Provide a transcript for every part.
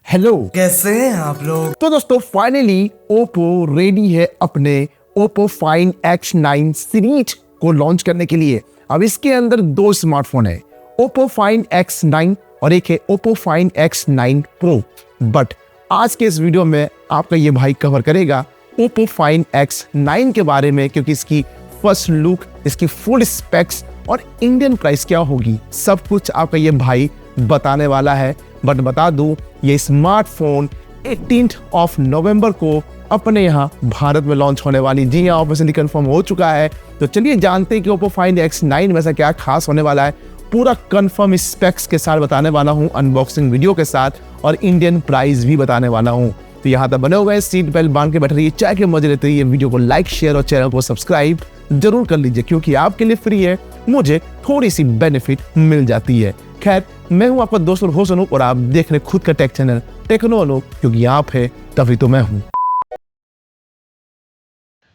Hello, कैसे हैं आप लोग? तो दोस्तों फाइनली ओप्पो रेडी है अपने ओप्पो फाइन X9 सीरीज को लॉन्च करने के लिए। अब इसके अंदर दो स्मार्टफोन है, ओप्पो फाइन X9 और एक है Oppo fine X9 pro. But आज के इस वीडियो में आपका ये भाई कवर करेगा ओप्पो फाइन X9 के बारे में, क्योंकि इसकी फर्स्ट लुक, इसकी फुल स्पेक्स और इंडियन प्राइस क्या होगी, सब कुछ आपका ये भाई बताने वाला है। बट बता दूं, ये स्मार्टफोन 18 ऑफ नवंबर को अपने यहाँ भारत में लॉन्च होने वाली। जी हाँ, ऑफिशियली कंफर्म हो चुका है। तो चलिए जानते हैं कि ओप्पो फाइन X9 में से क्या खास होने वाला है। पूरा कंफर्म स्पेक्स के साथ बताने वाला हूँ, अनबॉक्सिंग वीडियो के साथ, और इंडियन प्राइस भी बताने वाला हूँ। तो यहाँ तक बने हुए हैं, सीट बेल्ट बांध के बैठ रहिए, चाय के मजे लेते रहिए। वीडियो को लाइक, शेयर और चैनल को सब्सक्राइब जरूर कर लीजिए, क्योंकि आपके लिए फ्री है, मुझे थोड़ी सी बेनिफिट मिल जाती है। खैर, मैं हूं आपका दोस्त और होस्ट अनूप, और आप देख रहे खुद का टेक चैनल टेक्नो अनूप, क्योंकि आप है तभी तो मैं हूं।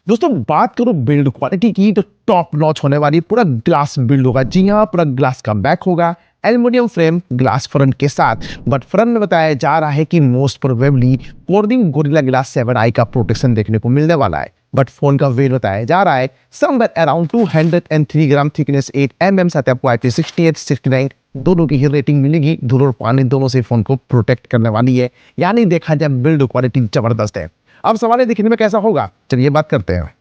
दोस्तों बात करो बिल्ड क्वालिटी की, तो टॉप नॉच होने वाली पूरा ग्लास बिल्ड होगा। जी हाँ, पूरा ग्लास का बैक होगा, एल्युमिनियम फ्रेम ग्लास फ्रंट के साथ। बट फ्रंट में बताया जा रहा है कि most probably Corning gorilla glass 7i का प्रोटेक्शन देखने को मिलने वाला है। बट फोन का वेट बताया जा रहा है समवेयर अराउंड 203 ग्राम, थिकनेस 8 mm, साथ आपको IP68 69 दोनों की ही रेटिंग मिलेगी। धूल और पानी दोनों से फोन को प्रोटेक्ट करने वाली है, यानी देखा जाए बिल्ड क्वालिटी जबरदस्त है। अब सवाल है दिखने में कैसा होगा, चलिए बात करते हैं।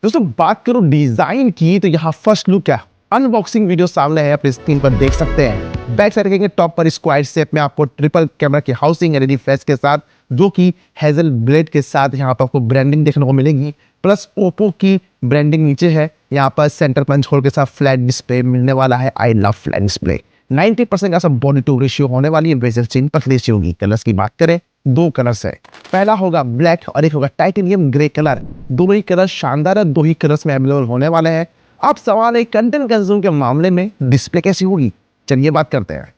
दोस्तों बात करो डिजाइन की, तो यहाँ फर्स्ट लुक क्या अनबॉक्सिंग वीडियो सामने है, अपनी स्क्रीन पर देख सकते हैं। बैक साइड के टॉप पर स्क्वायर शेप में आपको ट्रिपल कैमरा की हाउसिंग एलईडी फ्लैश के साथ, जो कि हेजल ब्लेड के साथ यहाँ पर आपको ब्रांडिंग देखने को मिलेगी। प्लस ओप्पो की ब्रांडिंग नीचे है। यहाँ पर सेंटर पंच होल के साथ फ्लैट डिस्प्ले मिलने वाला है। I love flat display. 90% का बॉडी टू रेशियो होने वाली है, बेजल चेन पतली सी होगी। कलर्स की बात करें, दो कलर्स है, पहला होगा ब्लैक और एक होगा टाइटेनियम ग्रे कलर। दोनों ही कलर शानदार है, दो ही कलर्स में अवेलेबल होने वाले हैं। अब सवाल है कंटेंट कंज्यूम के मामले में डिस्प्ले कैसी होगी, चलिए बात करते हैं।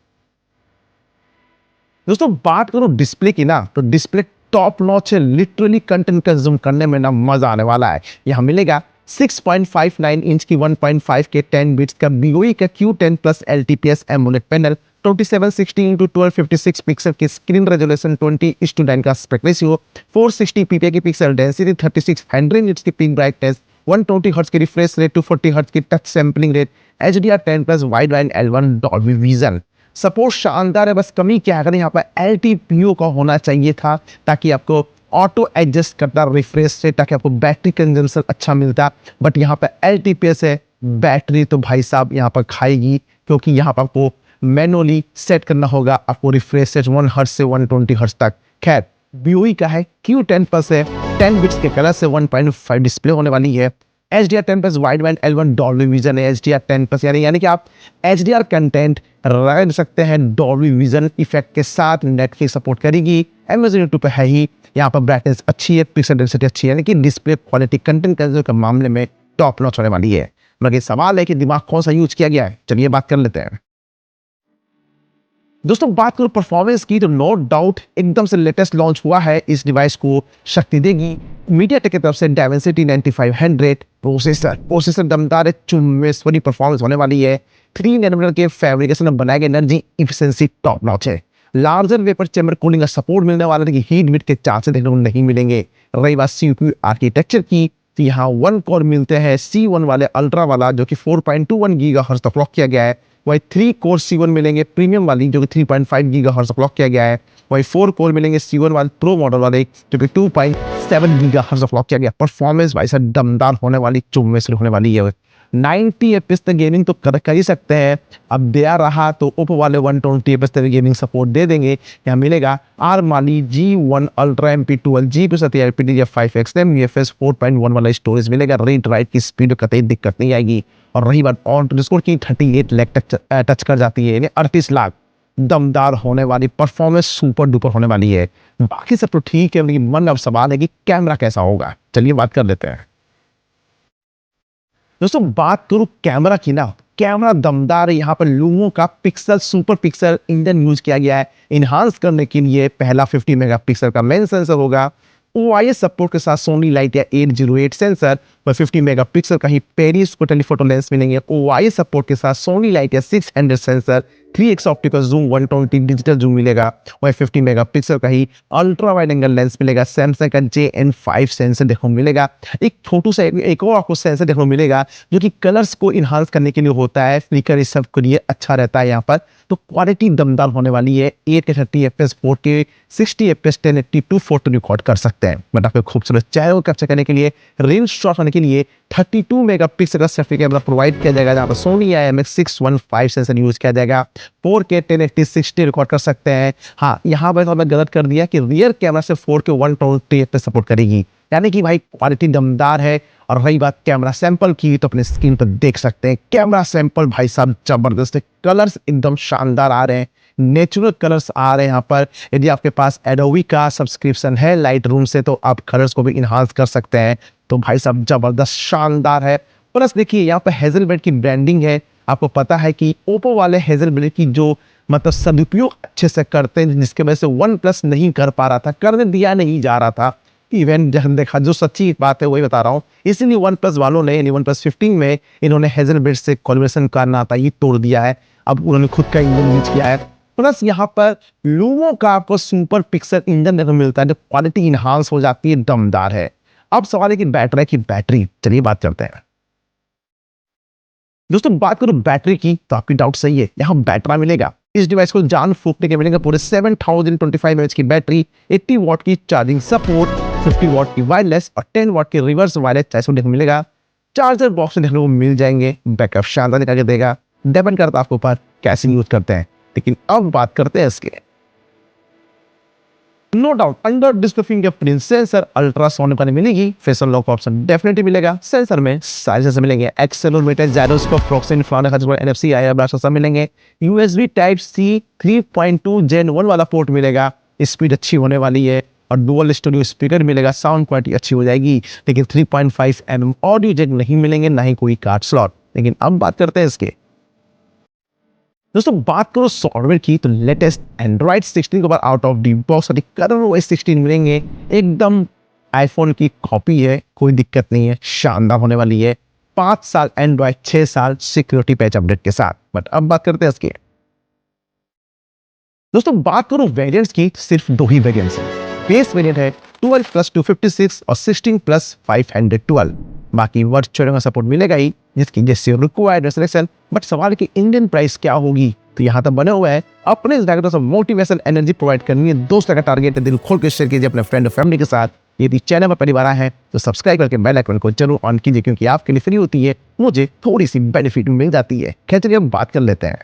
दोस्तों बात करो डिस्प्ले की ना, तो डिस्प्ले टॉप नॉच है। लिटरली कंटेंट कंज्यूम करने में ना मजा आने वाला है। यहाँ मिलेगा 6.59 इंच की 1.5 के 10 बिट्स का BOE का Q10 plus LTPS AMOLED panel, 2760 x 1256 pixel की स्क्रीन रेजोल्यूशन, 20:9 का एस्पेक्ट रेशियो, 460 ppi की पिक्सल डेंसिटी, 3600 निट्स की पीक ब्राइटनेस, 120 हर्ट्ज की रिफ्रेश रेट, 240 हर्ट्ज की touch sampling rate, HDR10 plus wide band L1 Dolby vision. Support शानदार है, बस कमी क्या है, यहाँ पर LTPO का होना चाहिए था, ताकि आपको ऑटो एडजस्ट करता रिफ्रेश रेट, ताकि आपको बैटरी कंजम्पशन अच्छा मिलता। बट यहाँ पर LTPS है, बैटरी तो भाई साहब यहाँ पर खाएगी, क्योंकि यहाँ पर आपको मैनुअली सेट करना होगा आपको रिफ्रेश रेट 1 हर्ट्ज से 120 हर्ट्ज तक। खैर, BOE का है, Q10 प्लस है, 10 बिट्स के कलर से 1.5 डिस्प्ले होने वाली है। HDR10 plus wide band L1 Dolby vision है। HDR10 प्लस यानी कि आप HDR कंटेंट रख सकते हैं डॉल्बी विजन इफेक्ट के साथ। नेटफ्लिक्स सपोर्ट करेगी, Amazon यूट्यूब पे है ही। यहाँ पर ब्राइटनेस अच्छी है, पिक्सल डेंसिटी अच्छी है, यानी कि डिस्प्ले क्वालिटी कंटेंट कंज्यूम के मामले में टॉप नॉच होने वाली है। मगर सवाल है कि दिमाग कौन सा यूज किया गया है, चलिए बात कर लेते हैं। दोस्तों बात करो परफॉर्मेंस की, तो नो डाउट एकदम से लेटेस्ट लॉन्च हुआ है, इस डिवाइस को शक्ति देगी मीडियाटेक की तरफ से Dimensity 9500 प्रोसेसर दमदार है, चुम्बेश्वरी परफॉर्मेंस होने वाली है। 3 नैनोमीटर के फैब्रिकेशन में बनाए गए एनर्जी इफिशिएंसी टॉप नॉच है। लार्जर वेपर चैम्बर कूलिंग का सपोर्ट मिलने वाला है, कि हीट बीट के चांसेस देखने को नहीं मिलेंगे। रही बात CPU आर्किटेक्चर की, तो यहाँ 1 कोर मिलते हैं C1 वाले अल्ट्रा वाला, जो कि 4.21 गीगाहर्ट्ज तक लॉक किया गया है। वही 3 कोर C1 मिलेंगे प्रीमियम वाली, जो कि 3.5 गीगाहर्ट्ज तक लॉक किया गया है। वही 4 कोर मिलेंगे C1 वाले प्रो मॉडल वाले, जो कि 2.7 गीगाहर्ट्ज तक लॉक किया गया। परफॉर्मेंस भाई साहब दमदार होने वाली, चुम्बेश्वरी होने वाली है। 90 FPS तक गेमिंग तो कर ही सकते हैं। अब दिया रहा तो ओप्पो वाले 120 FPS तक गेमिंग सपोर्ट दे देंगे। यहाँ मिलेगा ARM वाली G1 Ultra MP12 GB LPDDR5 XM UFS 4.1 वाला स्टोरेज मिलेगा। रीड राइट की स्पीड कतई दिक्कत नहीं आएगी। और रही बात ऑन स्कोर की, 38 लाख टच कर जाती है, यानी 38 लाख। दमदार होने वाली परफॉर्मेंस, सुपर डुपर होने वाली है। बाकी सब तो ठीक है, लेकिन मन अब सवाल है कि कैमरा कैसा होगा, चलिए बात कर लेते हैं। दोस्तों बात करूं कैमरा की ना, कैमरा दमदार है। यहाँ पर लूमो का pixel super pixel engine use किया गया है इनहांस करने के लिए। पहला 50 मेगापिक्सल का मेन सेंसर होगा। OIS सपोर्ट के साथ सोनी लाइटिया 808 सेंसर, वह 50 मेगापिक्सल का ही पेरिस को टेलीफोटो लेंस मिलेंगे, OIS सपोर्ट के साथ सोनी लाइट या 600 sensor, 3x optical zoom, 120 digital zoom मिलेगा। वह 50 मेगापिक्सल का ही अल्ट्रा वाइड एंगल लेंस मिलेगा। सैमसंग का JN5 सेंसर देखने को मिलेगा। एक छोटू सा एक और आपको सेंसर देखने को मिलेगा जो कि कलर्स को इन्हांस करने के लिए होता है, फ्लिकर इस सब के लिए अच्छा रहता है यहाँ पर। तो क्वालिटी दमदार होने वाली है। 8K 30fps 4K 60fps 1080 240 record कर सकते हैं। बट आपको खूबसूरत चेहरे को कैप्चर करने के लिए, रील शॉट करने के लिए 32 मेगापिक्सल का सेल्फी कैमरा प्रोवाइड किया जाएगा, जहाँ पर सोनी IMX615 सेंसर यूज किया जाएगा। 4K 1080 60 रिकॉर्ड कर सकते हैं। हाँ, यहाँ पर हमें गलत कर दिया कि रियर कैमरा से 4K 120fps सपोर्ट करेगी, यानी कि भाई क्वालिटी दमदार है। और रही बात कैमरा सैंपल की, तो अपने स्क्रीन पर देख सकते हैं कैमरा सैंपल भाई साहब जबरदस्त है। कलर्स एकदम शानदार आ रहे हैं, नेचुरल कलर्स आ रहे हैं यहाँ पर। यदि आपके पास एडोबी का सब्सक्रिप्शन है लाइट रूम से, तो आप कलर्स को भी इन्हांस कर सकते हैं। तो भाई साहब जबरदस्त शानदार है। प्लस देखिए यहाँ पर हेजलब्लेड की ब्रांडिंग है। आपको पता है कि ओप्पो वाले हेजलब्लेड की जो मतलब सदुपयोग अच्छे से करते हैं, जिसके वजह से वन प्लस नहीं कर पा रहा था, करने दिया नहीं जा रहा था। इवन जब देखा, जो सच्ची बात है वही बता रहा हूँ। इसीलिए वन प्लस वालों ने यानी वन प्लस 15 में इन्होंने हेजलब्लेड से कोलैबोरेशन करना था, ये तोड़ दिया है। अब उन्होंने खुद का इंजन यूज किया है। प्लस यहाँ पर लूमो का आपको सुपर पिक्सल इंजन देखने को मिलता है, जो क्वालिटी इन्हांस हो जाती है, दमदार है। अब सवाल है कि बैटरी, चलिए बात करते हैं दोस्तों। बात करूं बैटरी की, तो आपकी डाउट सही है। यहाँ बैटरा मिलेगा, इस डिवाइस को जान फूकने के मिलेगा पूरे 7025 mAh की बैटरी, 80 वॉट की चार्जिंग सपोर्ट, 50 वॉट की वायरलेस और 10 वॉट की रिवर्स वायरलेस चार्जर देखने को मिलेगा। चार्जर बॉक्स में देखने को मिल जाएंगे, बैकअप शानदार निकाल के देगा। डिपेंड करता है आपके ऊपर कैसे यूज करते हैं। लेकिन अब बात करते हैं इसके, no doubt under display fingerprint sensor ultrasonic वाली मिलेगी। फेशियल लॉक ऑप्शन डेफिनेटली मिलेगा। सेंसर में सारे सेंसर मिलेंगे, accelerometer, gyroscope, proxy, infrared, NFC, IR blast सब मिलेंगे। USB Type-C 3.2 Gen 1 वाला पोर्ट मिलेगा। स्पीड अच्छी होने वाली है और डुअल स्टूडियो स्पीकर मिलेगा, साउंड क्वालिटी अच्छी हो जाएगी। लेकिन 3.5 mm ऑडियो जैक नहीं मिलेंगे, ना ही कोई कार्ड स्लॉट। लेकिन अब बात करते हैं इसके दोस्तों। बात करो सॉफ्टवेयर की, तो लेटेस्ट एंड्रॉइड 16 के बाद out of the box ColorOS 16 मिलेंगे। एकदम आईफोन की कॉपी है, कोई दिक्कत नहीं है, शानदार होने वाली है। 5 साल एंड्रॉइड, 6 साल सिक्योरिटी पैच अपडेट के साथ। बट अब बात करते हैं इसके दोस्तों। बात करो वेरिएंट्स की, तो सिर्फ 2 ही वेरिएंट्स हैं। बेस वेरिएंट है 12 प्लस 256 और 16 प्लस 512। बाकी वर्चुअल का सपोर्ट मिलेगा ही, जिसकी जैसे रिक्वायर्ड सिलेक्शन। बट सवाल है कि इंडियन प्राइस क्या होगी, तो यहाँ तक बने हुए हैं। अपने इस डायरेक्टर से मोटिवेशन एनर्जी प्रोवाइड करनी है। 200 का टारगेट है, दिल खोल के शेयर कीजिए अपने फ्रेंड और फैमिली के साथ। यदि चैनल पर पहली बार आए हैं तो सब्सक्राइब करके बेल आइकन को जरूर ऑन कीजिए, क्योंकि आपके लिए फ्री होती है, मुझे थोड़ी सी बेनिफिट मिल जाती है। खैर चलिए अब बात कर लेते हैं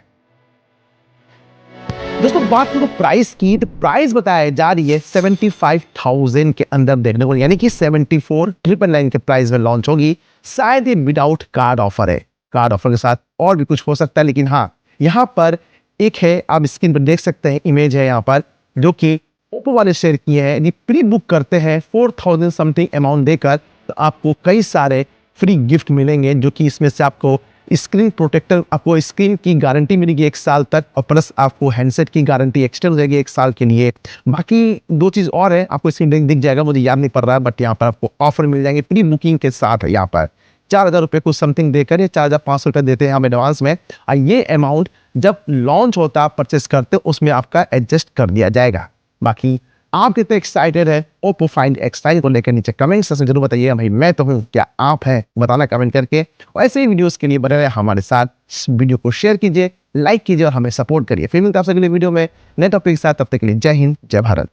दोस्तों। बात करो प्राइस की, तो प्राइस बताया जा रही है 75,000 के अंदर देखने को, यानी कि 74,999 के प्राइस में लॉन्च होगी। शायद ये विदाउट कार्ड ऑफर है, कार्ड ऑफर के साथ और भी कुछ हो सकता है। लेकिन हाँ, यहाँ पर एक है, आप स्क्रीन पर देख सकते हैं, इमेज है यहाँ पर, जो कि ओप्पो वाले शेयर किए हैं। यदि प्री बुक करते हैं 4,000 समथिंग अमाउंट देकर, तो आपको कई सारे फ्री गिफ्ट मिलेंगे, जो कि इसमें से आपको स्क्रीन प्रोटेक्टर, आपको स्क्रीन की गारंटी मिलेगी 1 साल तक, और प्लस आपको हैंडसेट की गारंटी एक्सटेंड हो जाएगी 1 साल के लिए। बाकी 2 चीज़ और है, आपको स्क्रीन दिख जाएगा, मुझे याद नहीं पड़ रहा है। बट यहाँ पर आपको ऑफर मिल जाएंगे प्री बुकिंग के साथ। यहाँ पर 4,000 रुपये कुछ समथिंग देकर, या 4,500 रुपये देते हैं हम एडवांस में, और ये अमाउंट जब लॉन्च होता है, परचेस करते, उसमें आपका एडजस्ट कर दिया जाएगा। बाकी आप कितने एक्साइटेड है ओप्पो फाइंड X9 को लेकर, नीचे कमेंट सेक्शन जरूर बताइए। भाई मैं तो हूँ, क्या आप हैं, बताना कमेंट करके। और ऐसे ही वीडियोस के लिए बने रहे हमारे साथ। इस वीडियो को शेयर कीजिए, लाइक कीजिए और हमें सपोर्ट करिए। फिर मिलते हैं आपसे अगले वीडियो में नए टॉपिक के साथ। तब तक के लिए जय हिंद, जय भारत।